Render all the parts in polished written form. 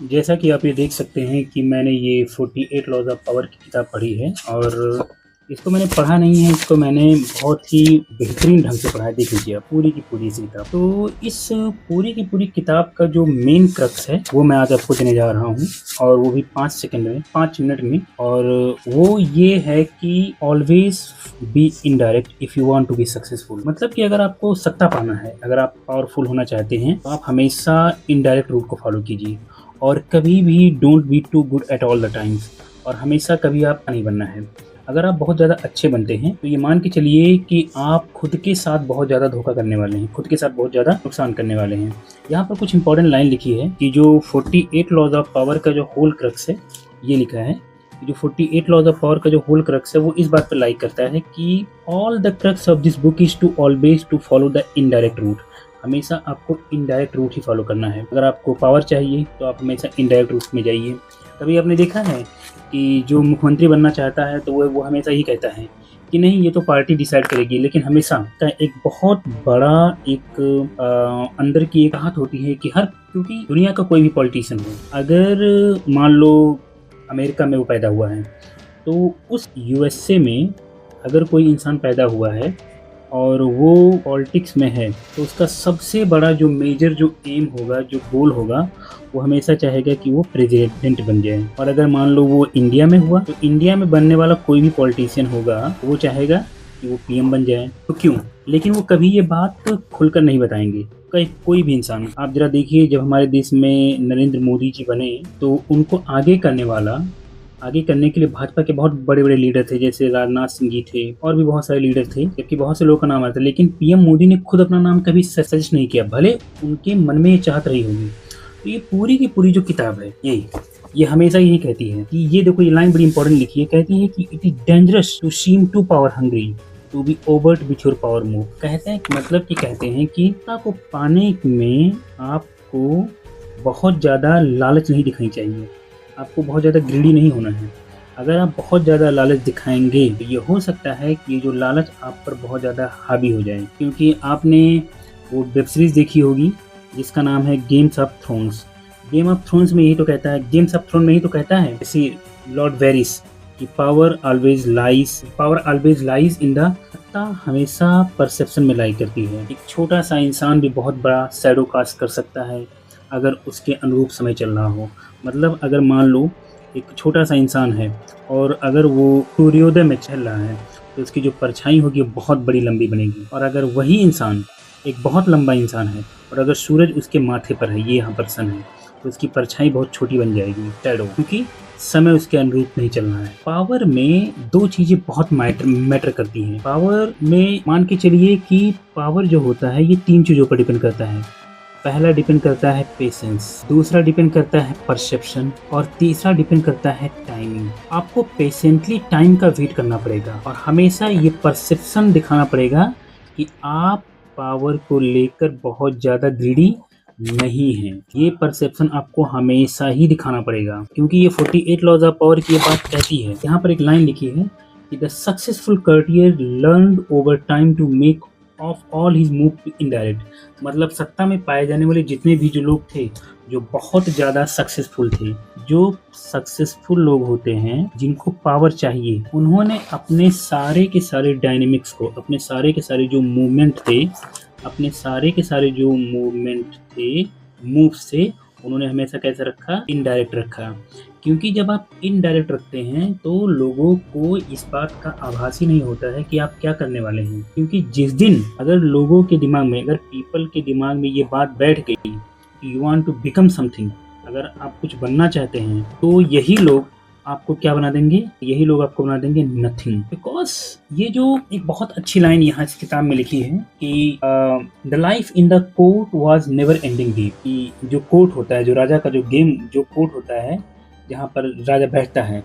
जैसा कि आप ये देख सकते हैं कि मैंने ये 48 लॉज़ ऑफ पावर की किताब पढ़ी है और इसको मैंने पढ़ा नहीं है, इसको मैंने बहुत ही बेहतरीन ढंग से पढ़ा है। देख लीजिए आप पूरी की पूरी इस किताब। तो इस पूरी की पूरी किताब का जो मेन क्रक्स है वो मैं आज आपको देने जा रहा हूँ और वो भी 5 सेकंड में, 5 मिनट में। और वो ये है कि always be indirect if you want to be successful. मतलब कि अगर आपको सत्ता पाना है, अगर आप पावरफुल होना चाहते हैं तो आप हमेशा इनडायरेक्ट रूट को फॉलो कीजिए और कभी भी don't be too good at all the times. और हमेशा कभी आप नहीं बनना है। अगर आप बहुत ज़्यादा अच्छे बनते हैं तो ये मान के चलिए कि आप खुद के साथ बहुत ज़्यादा धोखा करने वाले हैं, खुद के साथ बहुत ज़्यादा नुकसान करने वाले हैं। यहाँ पर कुछ इंपॉर्टेंट लाइन लिखी है कि जो 48 लॉज ऑफ पावर का जो होल क्रक्स है, ये लिखा है कि जो 48 लॉज ऑफ पावर का जो होल क्रक्स है वो इस बात पर लाइक करता है कि all the crux of this book is to always to follow the indirect route. हमेशा आपको इनडायरेक्ट रूट ही फॉलो करना है। अगर आपको पावर चाहिए तो आप हमेशा इनडायरेक्ट रूट में जाइए। कभी आपने देखा है कि जो मुख्यमंत्री बनना चाहता है तो वो हमेशा ही कहता है कि नहीं ये तो पार्टी डिसाइड करेगी, लेकिन हमेशा का एक बहुत बड़ा एक अंदर की एक हाथ होती है कि क्योंकि दुनिया का कोई भी पॉलिटिशियन हो, अगर मान लो अमेरिका में वो पैदा हुआ है तो उस यूएसए में अगर कोई इंसान पैदा हुआ है और वो पॉलिटिक्स में है तो उसका सबसे बड़ा जो मेजर जो एम होगा, जो गोल होगा, वो हमेशा चाहेगा कि वो प्रेसिडेंट बन जाए। और अगर मान लो वो इंडिया में हुआ तो इंडिया में बनने वाला कोई भी पॉलिटिशियन होगा वो चाहेगा कि वो पीएम बन जाए। तो क्यों? लेकिन वो कभी ये बात खुलकर नहीं बताएंगे। कोई भी इंसान, आप जरा देखिए, जब हमारे देश में नरेंद्र मोदी जी बने तो उनको आगे करने के लिए भाजपा के बहुत बड़े-बड़े लीडर थे, जैसे राजनाथ सिंह जी थे और भी बहुत सारे लीडर थे, जबकि बहुत से लोगों का नाम आता है, लेकिन पीएम मोदी ने खुद अपना नाम कभी सजेस्ट नहीं किया, भले उनके मन में ये चाहत रही होगी। तो ये पूरी की पूरी जो किताब है ये हमेशा यही कहती है कि ये देखो, ये लाइन बड़ी इंपॉर्टेंट लिखी है, कहती है कि it is dangerous to seem too power hungry to be overt with your power move. कहते हैं मतलब कि कहते हैं कि सत्ता को पाने में आपको बहुत ज़्यादा लालच नहीं दिखानी चाहिए, आपको बहुत ज़्यादा ग्रीडी नहीं होना है। अगर आप बहुत ज़्यादा लालच दिखाएंगे तो ये हो सकता है कि ये जो लालच आप पर बहुत ज़्यादा हावी हो जाए। क्योंकि आपने वो वेब सीरीज़ देखी होगी जिसका नाम है games of thrones. Game of thrones में यही तो कहता है, गेम्स ऑफ थ्रोन में ही तो कहता है जैसे लॉर्ड वेरिस कि power always lies in the, सत्ता हमेशा परसेप्शन में लाई करती है। एक छोटा सा इंसान भी बहुत बड़ा शैडो कास्ट कर सकता है अगर उसके अनुरूप समय चल रहा हो। मतलब अगर मान लो एक छोटा सा इंसान है और अगर वो सूर्योदय में चल रहा है तो उसकी जो परछाई होगी वो बहुत बड़ी लंबी बनेगी। और अगर वही इंसान एक बहुत लंबा इंसान है और अगर सूरज उसके माथे पर है, ये यहाँ पर सन है, तो उसकी परछाई बहुत छोटी बन जाएगी, शैडो, क्योंकि समय उसके अनुरूप नहीं चल रहा है। पावर में दो चीजें बहुत मैटर करती हैं। पावर में मान के चलिए कि पावर जो होता है ये 3 चीजों पर डिपेंड करता है। पहला डिपेंड करता है पेशेंस, दूसरा डिपेंड करता है परसेप्शन और तीसरा डिपेंड करता है टाइमिंग। आपको पेशेंटली टाइम का वेट करना पड़ेगा और हमेशा ये परसेप्शन दिखाना पड़ेगा कि आप पावर को लेकर बहुत ज़्यादा ग्रीडी नहीं है। ये परसेप्शन आपको हमेशा ही दिखाना पड़ेगा, क्योंकि ये 48 लॉज ऑफ पावर की ये बात कहती है। यहाँ पर एक लाइन लिखी है कि the successful courtier learned over time to make of all his move to indirect. मतलब सत्ता में पाए जाने वाले जितने भी जो लोग थे जो बहुत ज़्यादा सक्सेसफुल थे, जो सक्सेसफुल लोग होते हैं जिनको पावर चाहिए, उन्होंने अपने सारे के सारे डायनेमिक्स को, अपने सारे के सारे जो मूवमेंट थे, मूव से उन्होंने हमेशा कैसे रखा, इनडायरेक्ट रखा। क्योंकि जब आप इनडायरेक्ट रखते हैं तो लोगों को इस बात का आभास ही नहीं होता है कि आप क्या करने वाले हैं। क्योंकि जिस दिन अगर लोगों के दिमाग में, अगर पीपल के दिमाग में ये बात बैठ गई कि you want to become something, अगर आप कुछ बनना चाहते हैं, तो यही लोग आपको क्या बना देंगे, यही लोग आपको बना देंगे नथिंग। बिकॉज ये जो एक बहुत अच्छी लाइन यहाँ इस किताब में लिखी है कि the life in the court was never ending game. कि जो कोर्ट होता है, जो राजा का जो गेम, जो कोर्ट होता है जहाँ पर राजा बैठता है,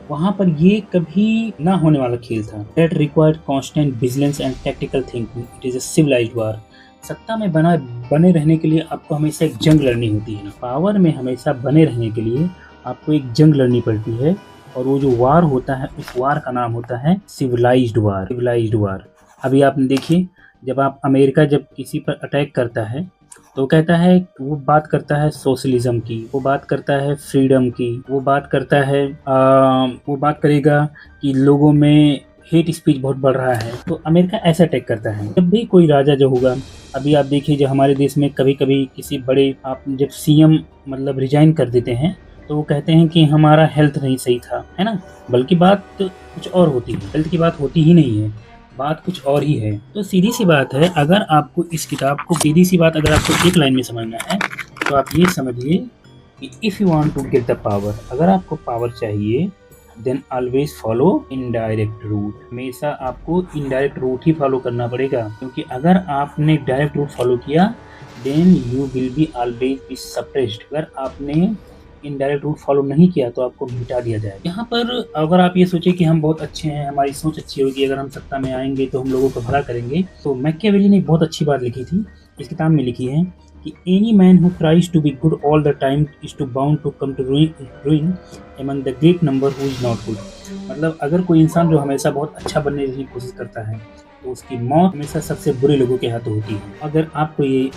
वहाँ पर ये कभी ना होने वाला खेल था। That required constant vigilance and tactical thinking, it is a civilised war. सत्ता में बने रहने के लिए आपको हमेशा एक जंग लड़नी होती है। पावर में हमेशा बने रहने के लिए आपको एक जंग लड़नी पड़ती है, और वो जो वार होता है उस वार का नाम होता है सिविलाइज्ड वार। अभी आपने देखिए, जब आप अमेरिका जब किसी पर अटैक करता है तो कहता है, वो बात करता है सोशलिज्म की, वो बात करता है फ्रीडम की, वो बात करता है वो बात करेगा कि लोगों में हेट स्पीच बहुत बढ़ रहा है। तो अमेरिका ऐसा अटैक करता है। जब भी कोई राजा जो होगा, अभी आप देखिए जो हमारे देश में कभी-कभी किसी बड़े आप जब सीएम मतलब रिजाइन कर देते हैं, तो वो कहते हैं कि हमारा हेल्थ नहीं सही था, है ना? बल्कि बात कुछ और होती है, हेल्थ की बात होती ही नहीं है, बात कुछ और ही है। तो सीधी-सी बात है, अगर आपको इस किताब को सीधी-सी बात अगर आपको एक लाइन में समझना है, तो आप ये समझिए कि if you want to get the power, अगर आपको पावर चाहिए, then always follow indirect route. हमेशा आपको इनडायरेक्ट रूट ही फॉलो करना पड़ेगा, क्योंकि अगर आपने डायरेक्ट रूट फॉलो किया, then you will be always be suppressed. अगर आपने इनडायरेक्ट रूट फॉलो नहीं किया तो आपको मिटा दिया जाएगा। यहाँ पर अगर आप ये सोचे कि हम बहुत अच्छे हैं, हमारी सोच अच्छी होगी, अगर हम सत्ता में आएंगे तो हम लोगों का भला करेंगे, तो मैकियावेली ने एक बहुत अच्छी बात लिखी थी, इस किताब में लिखी है कि any man who tries to be good all the time is to bound to come to ruin among the great number who is not good। मतलब अगर कोई इंसान जो हमेशा बहुत अच्छा बनने की कोशिश करता है, तो उसकी मौत हमेशा सबसे बुरे लोगों के हाथों होती है। अगर आपको ये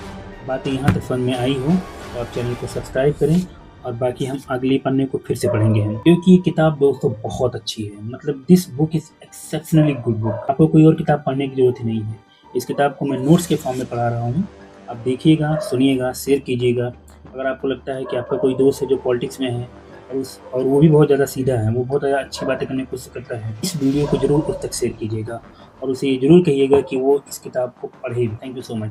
बातें यहाँ तक समझ में आई हो, तो आप चैनल को सब्सक्राइब करें, और बाकी हम अगले पन्ने को फिर से पढ़ेंगे हम, क्योंकि ये किताब दोस्तों बहुत अच्छी है। मतलब this book is exceptionally good book. आपको कोई और किताब पढ़ने की जरूरत ही नहीं है। इस किताब को मैं नोट्स के फॉर्म में पढ़ा रहा हूँ। आप देखिएगा, सुनिएगा, शेयर कीजिएगा। अगर आपको लगता है कि आपका कोई दोस्त है जो पॉलिटिक्स में है, और वो भी बहुत ज़्यादा सीधा है, वो बहुत ज़्यादा अच्छी बातें करने की कोशिश करता है, इस वीडियो को ज़रूर उस तक शेयर कीजिएगा, और उसे ये ज़रूर कहिएगा कि वो इस किताब को पढ़े। Thank you so much.